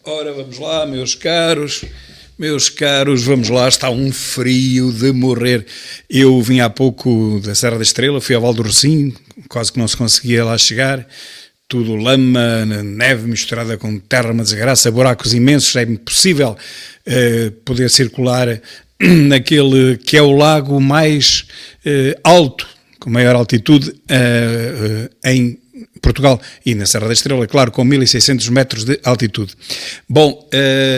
Ora, vamos lá, meus caros, vamos lá, está um frio de morrer. Eu vim há pouco da Serra da Estrela, fui ao Val do Rocinho, quase que não se conseguia lá chegar, tudo lama, neve misturada com terra, uma desgraça, buracos imensos, é impossível poder circular naquele que é o lago mais alto, com maior altitude em Portugal e na Serra da Estrela, claro, com 1600 metros de altitude. Bom,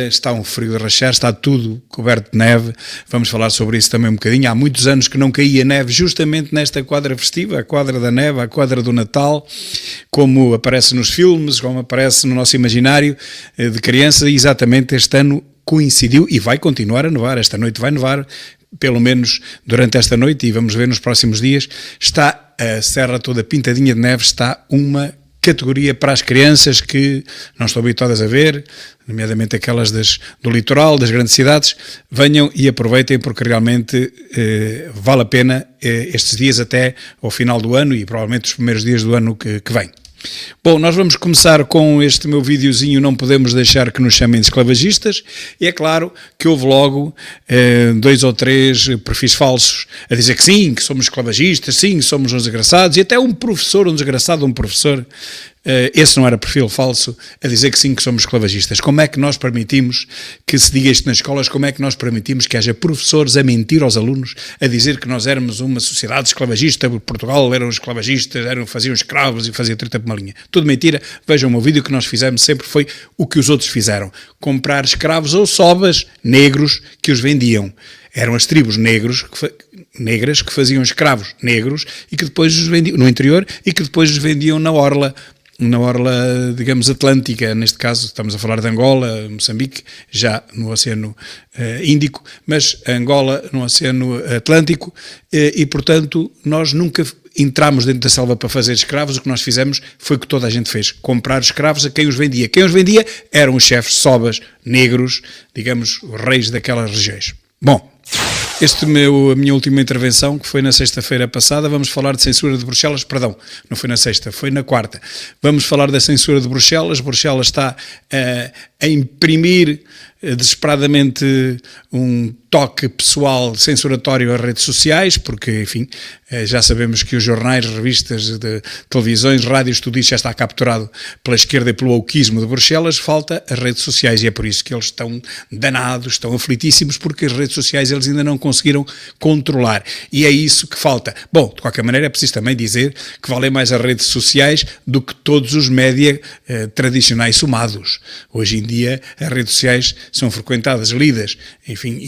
está um frio de rachar, está tudo coberto de neve, vamos falar sobre isso também um bocadinho. Há muitos anos que não caía neve justamente nesta quadra festiva, a quadra da neve, a quadra do Natal, como aparece nos filmes, como aparece no nosso imaginário de criança, e exatamente este ano coincidiu e vai continuar a nevar. Esta noite vai nevar, pelo menos durante esta noite, e vamos ver nos próximos dias. Está a serra toda pintadinha de neve, está uma categoria para as crianças que não estão habituadas a ver, nomeadamente aquelas do litoral, das grandes cidades. Venham e aproveitem, porque realmente vale a pena estes dias até ao final do ano e provavelmente os primeiros dias do ano que vem. Bom, nós vamos começar com este meu videozinho, não podemos deixar que nos chamem de esclavagistas, e é claro que houve logo 2 ou 3 perfis falsos a dizer que sim, que somos esclavagistas, sim, somos uns desgraçados, e até um professor, esse não era perfil falso, a dizer que sim, que somos esclavagistas. Como é que nós permitimos que se diga isto nas escolas? Como é que nós permitimos que haja professores a mentir aos alunos, a dizer que nós éramos uma sociedade esclavagista, Portugal eram esclavagistas, faziam escravos e faziam treta por uma linha? Tudo mentira. Vejam, o meu vídeo que nós fizemos sempre foi o que os outros fizeram: comprar escravos ou sobas negros que os vendiam. Eram as tribos negras que faziam escravos negros e que depois os vendiam no interior e que depois os vendiam na orla, digamos, atlântica. Neste caso estamos a falar de Angola, Moçambique, já no Oceano Índico, mas Angola no Oceano Atlântico, e portanto nós nunca entramos dentro da selva para fazer escravos. O que nós fizemos foi o que toda a gente fez: comprar escravos a quem os vendia. Quem os vendia eram os chefes sobas negros, digamos, os reis daquelas regiões. Bom, a minha última intervenção, que foi na sexta-feira passada, vamos falar de censura de Bruxelas. Perdão, não foi na sexta, foi na quarta. Vamos falar da censura de Bruxelas. Bruxelas está a imprimir desesperadamente um toque pessoal censuratório às redes sociais, porque, enfim, já sabemos que os jornais, revistas, de televisões, rádios, tudo isso já está capturado pela esquerda e pelo wokeismo de Bruxelas. Falta as redes sociais, e é por isso que eles estão danados, estão aflitíssimos, porque as redes sociais eles ainda não conseguiram controlar, e é isso que falta. Bom, de qualquer maneira é preciso também dizer que valem mais as redes sociais do que todos os média tradicionais somados. Hoje em dia as redes sociais são frequentadas, lidas, enfim,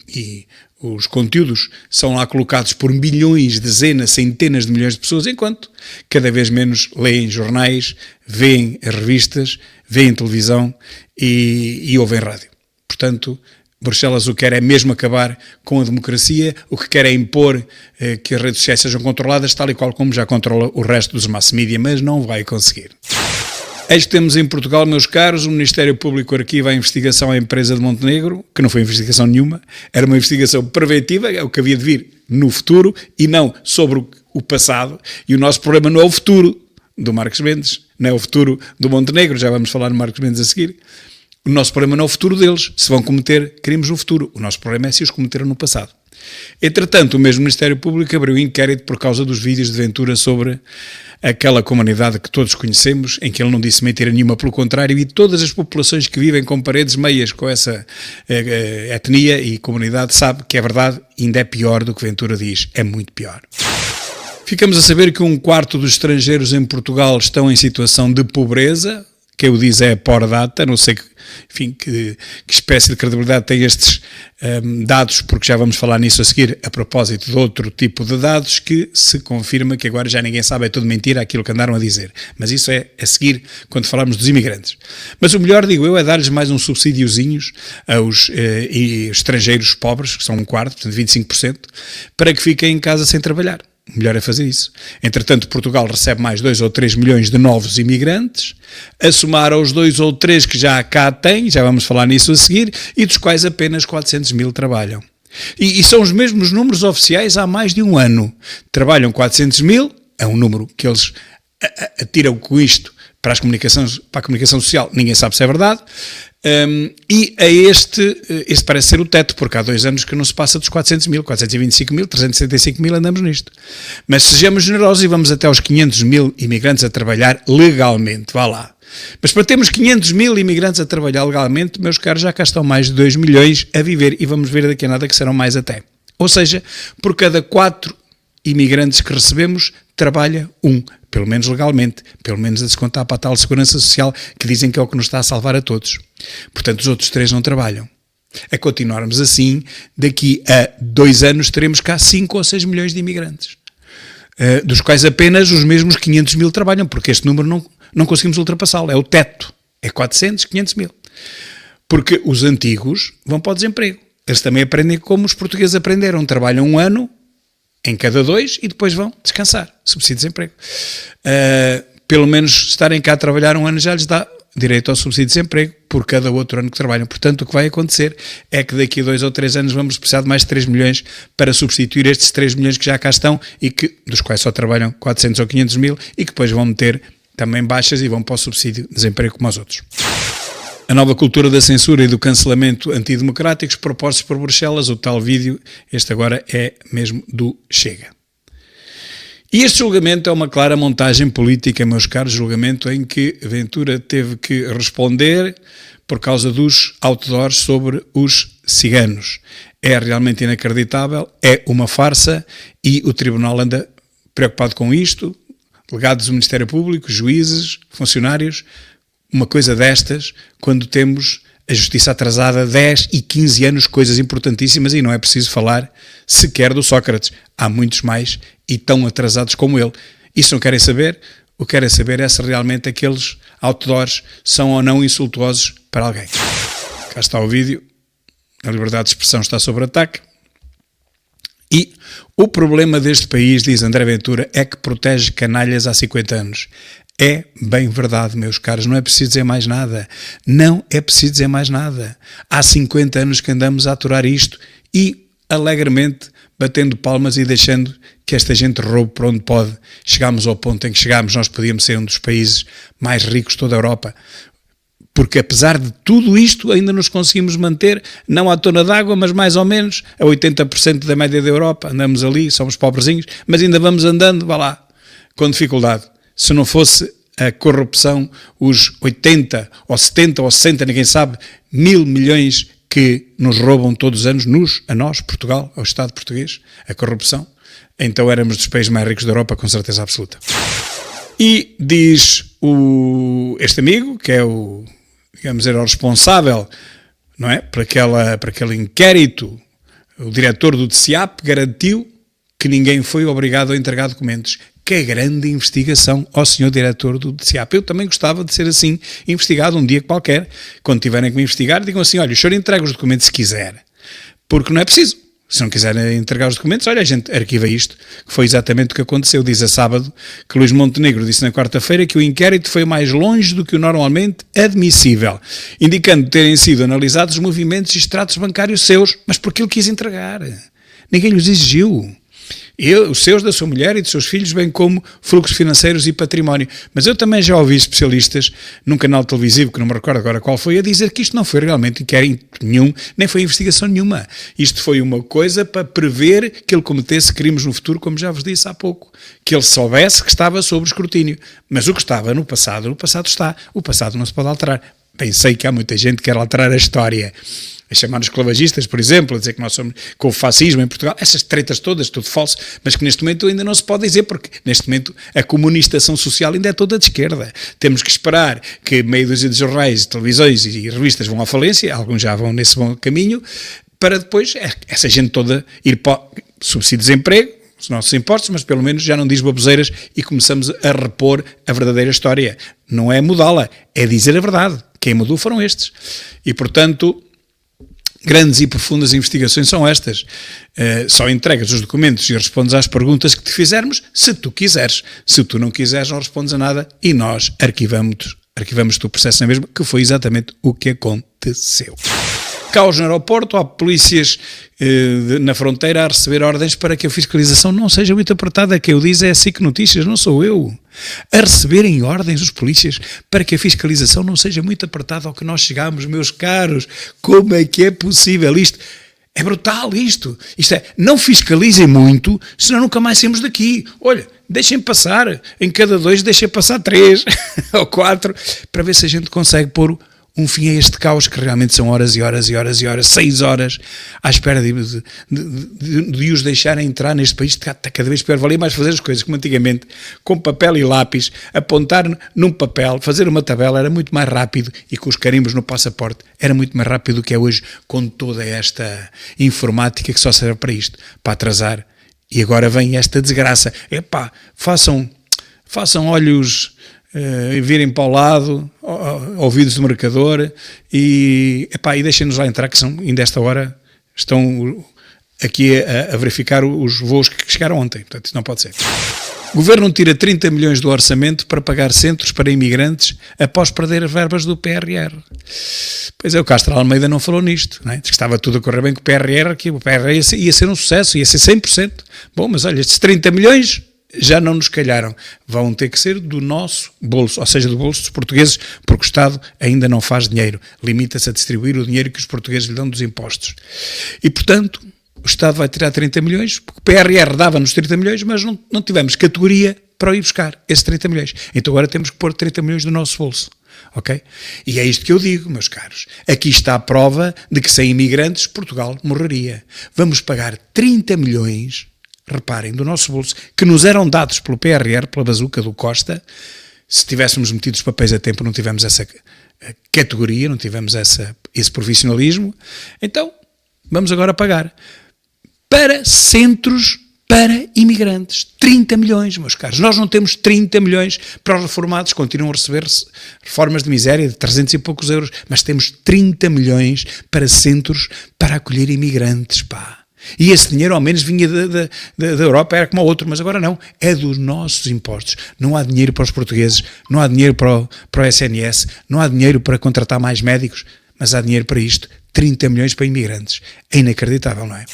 e os conteúdos são lá colocados por milhões, dezenas, centenas de milhões de pessoas, enquanto cada vez menos leem jornais, veem revistas, veem televisão e ouvem rádio. Portanto, Bruxelas o que quer é mesmo acabar com a democracia, o que quer é impor que as redes sociais sejam controladas, tal e qual como já controla o resto dos mass media, mas não vai conseguir. Eis que temos em Portugal, meus caros, o Ministério Público arquiva a investigação à empresa de Montenegro, que não foi investigação nenhuma, era uma investigação preventiva, é o que havia de vir no futuro e não sobre o passado. E o nosso problema não é o futuro do Marcos Mendes, não é o futuro do Montenegro, já vamos falar no Marcos Mendes a seguir. O nosso problema não é o futuro deles, se vão cometer crimes no futuro. O nosso problema é se os cometeram no passado. Entretanto, o mesmo Ministério Público abriu inquérito por causa dos vídeos de Ventura sobre aquela comunidade que todos conhecemos, em que ele não disse mentira nenhuma, pelo contrário, e todas as populações que vivem com paredes meias com essa etnia e comunidade sabe que é verdade, ainda é pior do que Ventura diz, é muito pior. Ficamos a saber que 1/4 dos estrangeiros em Portugal estão em situação de pobreza. Quem o diz é a Pordata, não sei que espécie de credibilidade tem estes dados, porque já vamos falar nisso a seguir, a propósito de outro tipo de dados que se confirma que agora já ninguém sabe, é tudo mentira aquilo que andaram a dizer. Mas isso é a seguir quando falarmos dos imigrantes. Mas o melhor, digo eu, é dar-lhes mais uns subsídiozinhos aos estrangeiros pobres, que são 1/4, portanto 25%, para que fiquem em casa sem trabalhar. O melhor é fazer isso. Entretanto, Portugal recebe mais 2 ou 3 milhões de novos imigrantes, a somar aos 2 ou 3 que já cá tem, já vamos falar nisso a seguir, e dos quais apenas 400 mil trabalham. E são os mesmos números oficiais há mais de um ano. Trabalham 400 mil, é um número que eles atiram com isto para a comunicação social, ninguém sabe se é verdade, e a este parece ser o teto, porque há 2 anos que não se passa dos 400 mil, 425 mil, 375 mil, andamos nisto. Mas sejamos generosos e vamos até aos 500 mil imigrantes a trabalhar legalmente, vá lá. Mas para termos 500 mil imigrantes a trabalhar legalmente, meus caros, já cá estão mais de 2 milhões a viver, e vamos ver daqui a nada que serão mais até. Ou seja, por cada 4 imigrantes que recebemos, trabalha um, pelo menos legalmente, pelo menos a descontar para a tal segurança social que dizem que é o que nos está a salvar a todos. Portanto, os outros 3 não trabalham. A continuarmos assim, daqui a 2 anos teremos cá 5 ou 6 milhões de imigrantes, dos quais apenas os mesmos 500 mil trabalham, porque este número não conseguimos ultrapassá-lo, é o teto, é 400, 500 mil. Porque os antigos vão para o desemprego. Eles também aprendem como os portugueses aprenderam, trabalham 1 ano em cada 2 e depois vão descansar, subsídio de desemprego. Pelo menos estarem cá a trabalhar 1 ano já lhes dá direito ao subsídio de desemprego por cada outro ano que trabalham. Portanto, o que vai acontecer é que daqui a 2 ou 3 anos vamos precisar de mais 3 milhões para substituir estes 3 milhões que já cá estão e dos quais só trabalham 400 ou 500 mil e que depois vão meter também baixas e vão para o subsídio de desemprego como os outros. A nova cultura da censura e do cancelamento antidemocráticos propostos por Bruxelas, o tal vídeo, este agora é mesmo do Chega. E este julgamento é uma clara montagem política, meus caros, julgamento em que Ventura teve que responder por causa dos outdoors sobre os ciganos. É realmente inacreditável, é uma farsa e o Tribunal anda preocupado com isto, delegados do Ministério Público, juízes, funcionários. Uma coisa destas, quando temos a justiça atrasada 10 e 15 anos, coisas importantíssimas, e não é preciso falar sequer do Sócrates. Há muitos mais e tão atrasados como ele. Isso não querem saber? O que querem saber é se realmente aqueles outdoors são ou não insultuosos para alguém. Cá está o vídeo. A liberdade de expressão está sob ataque. E o problema deste país, diz André Ventura, é que protege canalhas há 50 anos. É bem verdade, meus caros, não é preciso dizer mais nada. Não é preciso dizer mais nada. Há 50 anos que andamos a aturar isto e, alegremente, batendo palmas e deixando que esta gente roube por onde pode. Chegámos ao ponto em que chegámos, nós podíamos ser um dos países mais ricos de toda a Europa. Porque apesar de tudo isto, ainda nos conseguimos manter, não à tona d'água, mas mais ou menos a 80% da média da Europa. Andamos ali, somos pobrezinhos, mas ainda vamos andando, vá lá, com dificuldade. Se não fosse a corrupção, os 80 ou 70 ou 60, ninguém sabe, 1.000 milhões que nos roubam todos os anos, a nós, Portugal, ao Estado português, a corrupção, então éramos dos países mais ricos da Europa, com certeza absoluta. E diz este amigo, que é o responsável, não é, por aquele inquérito, o diretor do DCAP garantiu que ninguém foi obrigado a entregar documentos. Que grande investigação ao senhor diretor do DCAP. Eu também gostava de ser assim investigado um dia qualquer. Quando tiverem que me investigar, digam assim, olha, o senhor entrega os documentos se quiser. Porque não é preciso. Se não quiserem entregar os documentos, olha, a gente arquiva isto, que foi exatamente o que aconteceu. Diz a sábado que Luís Montenegro disse na quarta-feira que o inquérito foi mais longe do que o normalmente admissível, indicando terem sido analisados os movimentos e extratos bancários seus, mas porque ele quis entregar. Ninguém lhes exigiu. Os seus, da sua mulher e dos seus filhos, bem como fluxos financeiros e património. Mas eu também já ouvi especialistas num canal televisivo, que não me recordo agora qual foi, a dizer que isto não foi realmente inquérito nenhum, nem foi investigação nenhuma. Isto foi uma coisa para prever que ele cometesse crimes no futuro, como já vos disse há pouco. Que ele soubesse que estava sob escrutínio. Mas o que estava no passado está. O passado não se pode alterar. Bem, sei que há muita gente que quer alterar a história. A chamar-nos esclavagistas, por exemplo, a dizer que nós somos com o fascismo em Portugal, essas tretas todas, tudo falso, mas que neste momento ainda não se pode dizer, porque neste momento a comunistação social ainda é toda de esquerda. Temos que esperar que meia dúzia de jornais, televisões e revistas vão à falência, alguns já vão nesse bom caminho, para depois essa gente toda ir para o subsídio de desemprego, os nossos impostos, mas pelo menos já não diz baboseiras e começamos a repor a verdadeira história. Não é mudá-la, é dizer a verdade. Quem mudou foram estes. E, portanto, grandes e profundas investigações são estas. Só entregas os documentos e respondes às perguntas que te fizermos, se tu quiseres. Se tu não quiseres, não respondes a nada e nós arquivamos o processo na mesma, que foi exatamente o que aconteceu. caos no aeroporto, há polícias na fronteira a receber ordens para que a fiscalização não seja muito apertada. Quem o diz é a SIC Notícias, não sou eu. A receberem ordens os polícias para que a fiscalização não seja muito apertada ao que nós chegamos, meus caros. Como é que é possível isto? É brutal isto. Isto é, não fiscalizem muito, senão nunca mais saímos daqui. Olha, deixem passar, em cada 2 deixem passar 3 ou 4, para ver se a gente consegue pôr um fim a este caos, que realmente são horas e horas e horas e horas, 6 horas, à espera de os deixarem entrar neste país. Está cada vez pior. Valia mais fazer as coisas como antigamente, com papel e lápis, apontar num papel, fazer uma tabela, era muito mais rápido, e com os carimbos no passaporte, era muito mais rápido do que é hoje, com toda esta informática que só serve para isto, para atrasar. E agora vem esta desgraça. Epá, façam olhos... virem para o lado, ouvidos do marcador, e deixem-nos lá entrar, que são, ainda esta hora estão aqui a verificar os voos que chegaram ontem. Portanto, isso não pode ser. O Governo tira 30 milhões do orçamento para pagar centros para imigrantes após perder as verbas do PRR. Pois é, o Castro Almeida não falou nisto, não é? Diz que estava tudo a correr bem com o PRR, que o PRR ia ser um sucesso, ia ser 100%. Bom, mas olha, estes 30 milhões... já não nos calharam, vão ter que ser do nosso bolso, ou seja, do bolso dos portugueses, porque o Estado ainda não faz dinheiro, limita-se a distribuir o dinheiro que os portugueses lhe dão dos impostos. E, portanto, o Estado vai tirar 30 milhões, porque o PRR dava-nos 30 milhões, mas não tivemos categoria para ir buscar esses 30 milhões. Então agora temos que pôr 30 milhões do nosso bolso. Ok? E é isto que eu digo, meus caros. Aqui está a prova de que sem imigrantes Portugal morreria. Vamos pagar 30 milhões... reparem, do nosso bolso, que nos eram dados pelo PRR, pela bazuca do Costa. Se tivéssemos metido os papéis a tempo, não tivemos essa categoria, não tivemos esse profissionalismo. Então, vamos agora pagar para centros para imigrantes. 30 milhões, meus caros. Nós não temos 30 milhões para os reformados, continuam a receber reformas de miséria de 300 e poucos euros, mas temos 30 milhões para centros para acolher imigrantes, pá. E esse dinheiro ao menos vinha da Europa, era como o outro, mas agora não, é dos nossos impostos. Não há dinheiro para os portugueses, não há dinheiro para o SNS, não há dinheiro para contratar mais médicos, mas há dinheiro para isto, 30 milhões para imigrantes. É inacreditável, não é?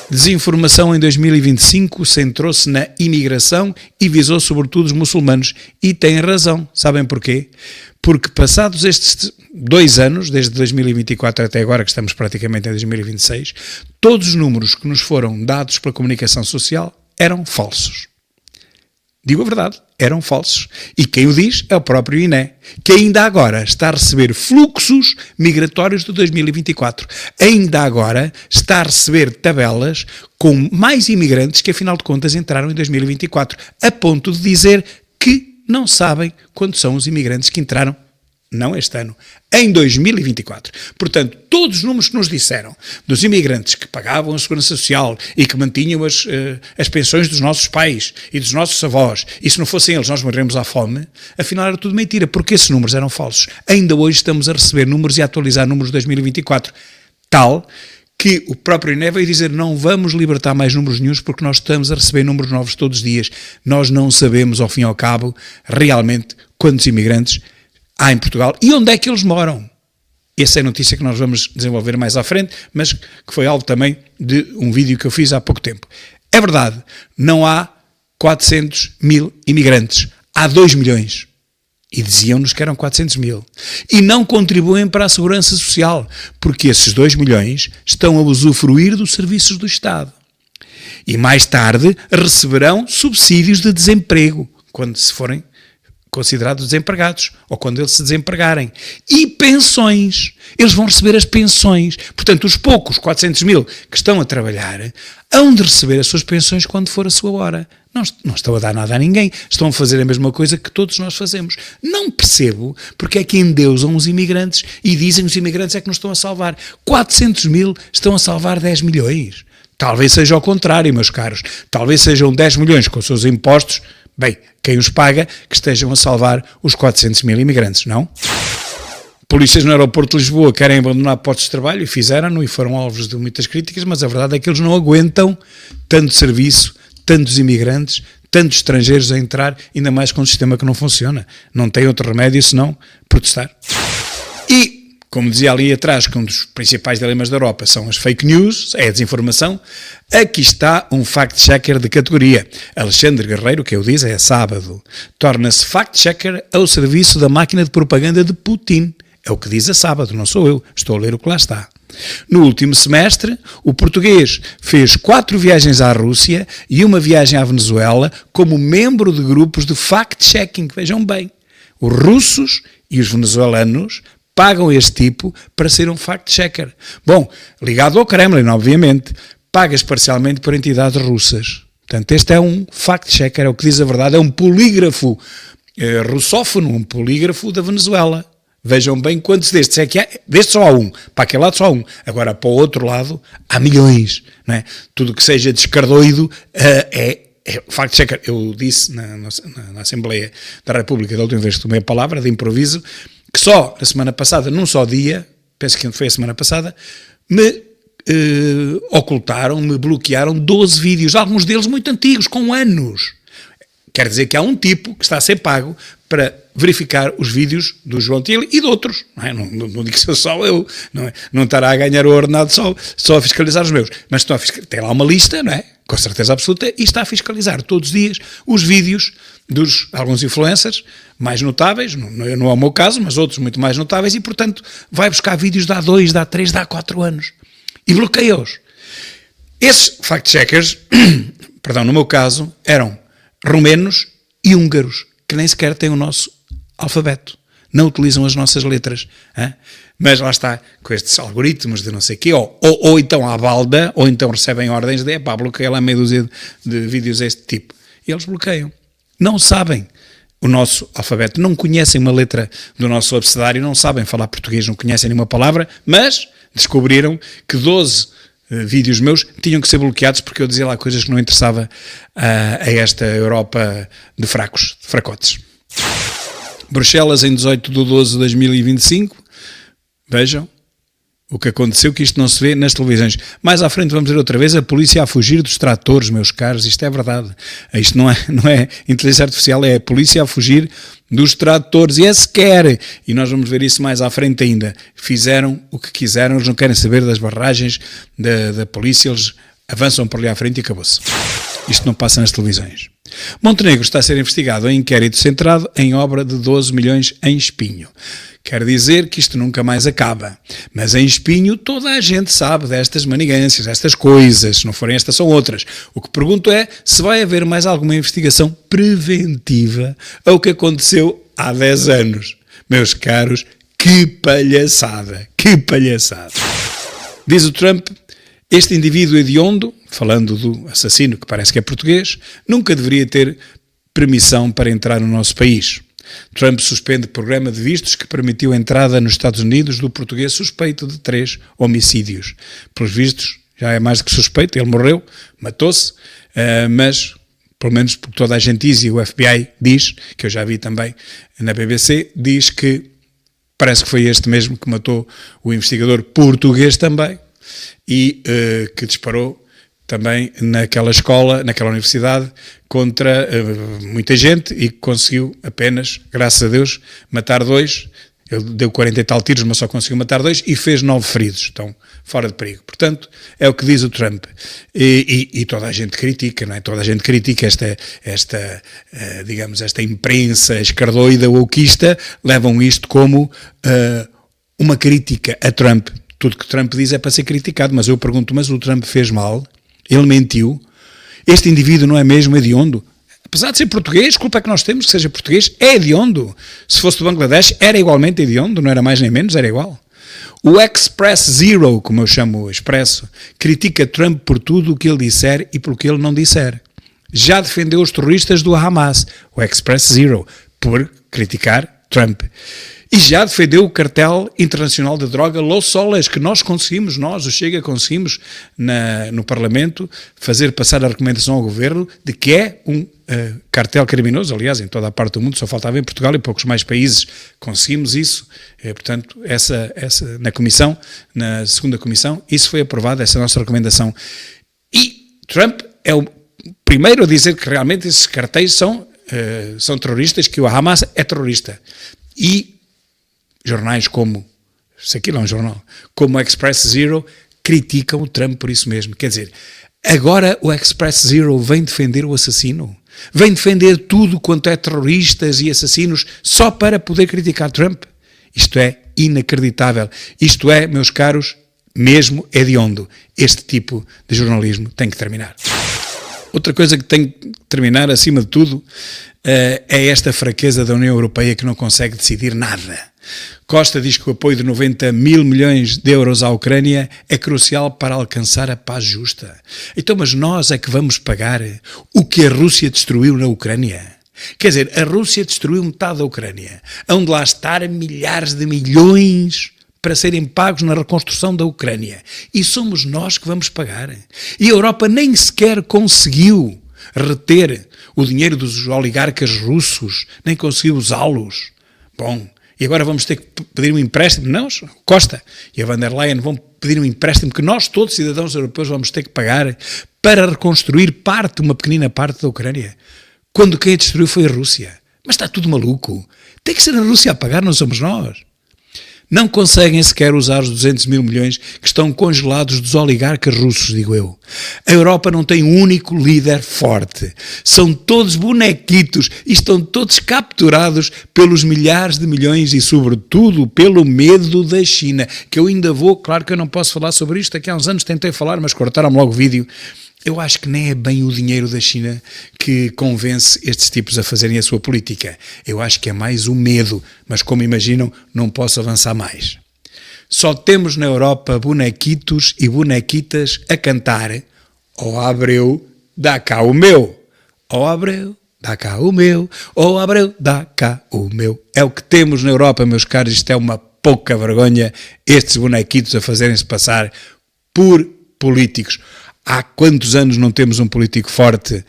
Desinformação em 2025 centrou-se na imigração e visou sobretudo os muçulmanos. E tem razão. Sabem porquê? Porque passados estes 2 anos, desde 2024 até agora, que estamos praticamente em 2026, todos os números que nos foram dados pela comunicação social eram falsos. Digo a verdade, eram falsos. E quem o diz é o próprio INE, que ainda agora está a receber fluxos migratórios de 2024. Ainda agora está a receber tabelas com mais imigrantes que, afinal de contas, entraram em 2024, a ponto de dizer que não sabem quantos são os imigrantes que entraram, não este ano, em 2024. Portanto, todos os números que nos disseram dos imigrantes que pagavam a segurança social e que mantinham as pensões dos nossos pais e dos nossos avós, e se não fossem eles nós morremos à fome, afinal era tudo mentira, porque esses números eram falsos. Ainda hoje estamos a receber números e a atualizar números de 2024, tal que o próprio INE veio dizer: não vamos libertar mais números nenhuns porque nós estamos a receber números novos todos os dias. Nós não sabemos, ao fim e ao cabo, realmente quantos imigrantes há em Portugal e onde é que eles moram. Essa é a notícia que nós vamos desenvolver mais à frente, mas que foi alvo também de um vídeo que eu fiz há pouco tempo. É verdade, não há 400 mil imigrantes, há 2 milhões. E diziam-nos que eram 400 mil. E não contribuem para a segurança social, porque esses 2 milhões estão a usufruir dos serviços do Estado. E mais tarde receberão subsídios de desemprego, quando se forem considerados desempregados, ou quando eles se desempregarem. E pensões. Eles vão receber as pensões. Portanto, os poucos 400 mil que estão a trabalhar hão de receber as suas pensões quando for a sua hora. Não estão a dar nada a ninguém. Estão a fazer a mesma coisa que todos nós fazemos. Não percebo porque é que endeusam os imigrantes e dizem que os imigrantes é que nos estão a salvar. 400 mil estão a salvar 10 milhões. Talvez seja ao contrário, meus caros. Talvez sejam 10 milhões com os seus impostos. Bem, quem os paga, que estejam a salvar os 400 mil imigrantes, não? Polícias no aeroporto de Lisboa querem abandonar postos de trabalho e fizeram-no e foram alvos de muitas críticas, mas a verdade é que eles não aguentam tanto serviço, tantos imigrantes, tantos estrangeiros a entrar, ainda mais com um sistema que não funciona. Não tem outro remédio senão protestar. E como dizia ali atrás, que um dos principais dilemas da Europa são as fake news, é a desinformação, aqui está um fact-checker de categoria. Alexandre Guerreiro, que eu disse, é sábado, torna-se fact-checker ao serviço da máquina de propaganda de Putin. É o que diz a sábado, não sou eu, estou a ler o que lá está. No último semestre, o português fez 4 viagens à Rússia e uma viagem à Venezuela como membro de grupos de fact-checking. Vejam bem, os russos e os venezuelanos pagam este tipo para ser um fact-checker. Bom, ligado ao Kremlin, obviamente, pagas parcialmente por entidades russas. Portanto, este é um fact-checker, é o que diz a verdade, é um polígrafo russófono, um polígrafo da Venezuela. Vejam bem quantos destes é que há. Deste só há um, para aquele lado só há um. Agora, para o outro lado, há milhões. Não é? Tudo que seja descardoido é fact-checker. Eu disse na Assembleia da República, da última vez que tomei a palavra, de improviso, que só na semana passada, num só dia, penso que foi a semana passada, me ocultaram, me bloquearam 12 vídeos, alguns deles muito antigos, com anos. Quer dizer que há um tipo que está a ser pago para verificar os vídeos do João Tilly e de outros. Não é? Não digo que sou só eu, não é? Não estará a ganhar o ordenado só a fiscalizar os meus. Mas tem lá uma lista, não é? Com certeza absoluta, e está a fiscalizar todos os dias os vídeos dos alguns influencers mais notáveis, não é o meu caso, mas outros muito mais notáveis, e portanto vai buscar vídeos de há 2, de há 3, de há 4 anos e bloqueia-os. Esses fact-checkers, perdão, no meu caso, eram romenos e húngaros, que nem sequer têm o nosso alfabeto, não utilizam as nossas letras, hein? Mas lá está, com estes algoritmos de não sei o quê, ou então à balda, ou então recebem ordens de, bloqueia lá meia dúzia de vídeos deste tipo, e eles bloqueiam. Não sabem o nosso alfabeto, não conhecem uma letra do nosso abecedário, não sabem falar português, não conhecem nenhuma palavra, mas descobriram que 12 vídeos meus tinham que ser bloqueados porque eu dizia lá coisas que não interessava a esta Europa de fracos, de fracotes. Bruxelas em 18/12/2025, vejam o que aconteceu, que isto não se vê nas televisões. Mais à frente vamos ver outra vez a polícia a fugir dos tratores, meus caros, isto é verdade. Isto não é inteligência artificial, é a polícia a fugir dos tratores, e é sequer, e nós vamos ver isso mais à frente ainda, fizeram o que quiseram, eles não querem saber das barragens da polícia, eles avançam por ali à frente e acabou-se. Isto não passa nas televisões. Montenegro está a ser investigado em inquérito centrado em obra de 12 milhões em Espinho. Quer dizer que isto nunca mais acaba. Mas em Espinho toda a gente sabe destas manigâncias, destas coisas. Se não forem estas, são outras. O que pergunto é se vai haver mais alguma investigação preventiva ao que aconteceu há 10 anos. Meus caros, que palhaçada, que palhaçada. Diz o Trump, este indivíduo hediondo, falando do assassino que parece que é português, nunca deveria ter permissão para entrar no nosso país. Trump suspende programa de vistos que permitiu a entrada nos Estados Unidos do português suspeito de 3 homicídios. Pelos vistos, já é mais do que suspeito, ele morreu, matou-se, mas, pelo menos porque toda a gente diz, e o FBI diz, que eu já vi também na BBC, diz que parece que foi este mesmo que matou o investigador português também, e que disparou também naquela escola, naquela universidade, contra muita gente, e conseguiu apenas, graças a Deus, matar 2. Ele deu 40 e tal tiros, mas só conseguiu matar 2 e fez 9 feridos. Estão fora de perigo. Portanto, é o que diz o Trump. E toda a gente critica, não é? Toda a gente critica digamos, esta imprensa escardoida ou oquista, levam isto como uma crítica a Trump. Tudo que Trump diz é para ser criticado, mas eu pergunto, mas o Trump fez mal? Ele mentiu? Este indivíduo não é mesmo hediondo? Apesar de ser português, culpa é que nós temos que seja português, é hediondo. Se fosse do Bangladesh, era igualmente hediondo, não era mais nem menos, era igual. O Express Zero, como eu chamo o Expresso, critica Trump por tudo o que ele disser e pelo que ele não disser. Já defendeu os terroristas do Hamas, o Express Zero, por criticar Trump. E já defendeu o cartel internacional de droga Los Soles, que nós, o Chega, conseguimos no Parlamento fazer passar a recomendação ao Governo de que é um cartel criminoso. Aliás, em toda a parte do mundo, só faltava em Portugal e poucos mais países conseguimos isso. Portanto, essa na Comissão, na segunda Comissão, isso foi aprovado, essa nossa recomendação. E Trump é o primeiro a dizer que realmente esses cartéis são terroristas, que o Hamas é terrorista. E jornais como isso aqui não é um jornal, como o Express Zero, criticam o Trump por isso mesmo. Quer dizer, agora o Express Zero vem defender o assassino, vem defender tudo quanto é terroristas e assassinos só para poder criticar Trump. Isto é inacreditável. Isto é, meus caros, mesmo hediondo. Este tipo de jornalismo tem que terminar. Outra coisa que tem que terminar, acima de tudo, é esta fraqueza da União Europeia que não consegue decidir nada. Costa diz que o apoio de 90 mil milhões de euros à Ucrânia é crucial para alcançar a paz justa. Então, mas nós é que vamos pagar o que a Rússia destruiu na Ucrânia? Quer dizer, a Rússia destruiu metade da Ucrânia. Hão de lá estar milhares de milhões para serem pagos na reconstrução da Ucrânia. E somos nós que vamos pagar. E a Europa nem sequer conseguiu reter o dinheiro dos oligarcas russos, nem conseguiu usá-los. Bom, e agora vamos ter que pedir um empréstimo? Não, Costa e a Van der Leyen vão pedir um empréstimo que nós, todos cidadãos europeus, vamos ter que pagar para reconstruir uma pequenina parte da Ucrânia. Quando quem a destruiu foi a Rússia. Mas está tudo maluco. Tem que ser a Rússia a pagar, não somos nós. Não conseguem sequer usar os 200 mil milhões que estão congelados dos oligarcas russos, digo eu. A Europa não tem um único líder forte. São todos bonequitos e estão todos capturados pelos milhares de milhões e, sobretudo, pelo medo da China. Que eu ainda vou, claro que eu não posso falar sobre isto, daqui a uns anos tentei falar, mas cortaram-me logo o vídeo. Eu acho que nem é bem o dinheiro da China que convence estes tipos a fazerem a sua política. Eu acho que é mais o medo, mas como imaginam, não posso avançar mais. Só temos na Europa bonequitos e bonequitas a cantar: ó Abreu, dá cá o meu. Ó Abreu, dá cá o meu. Ó Abreu, dá cá o meu. É o que temos na Europa, meus caros. Isto é uma pouca vergonha, estes bonequitos a fazerem-se passar por políticos. Há quantos anos não temos um político forte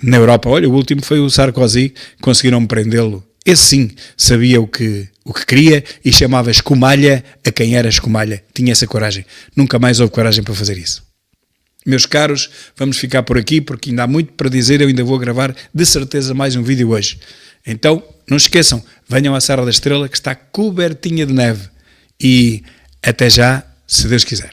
na Europa? Olha, o último foi o Sarkozy, conseguiram prendê-lo. Esse sim sabia o que queria e chamava escumalha a quem era escumalha. Tinha essa coragem. Nunca mais houve coragem para fazer isso. Meus caros, vamos ficar por aqui porque ainda há muito para dizer. Eu ainda vou gravar de certeza mais um vídeo hoje. Então, não esqueçam, venham à Serra da Estrela que está cobertinha de neve. E até já, se Deus quiser.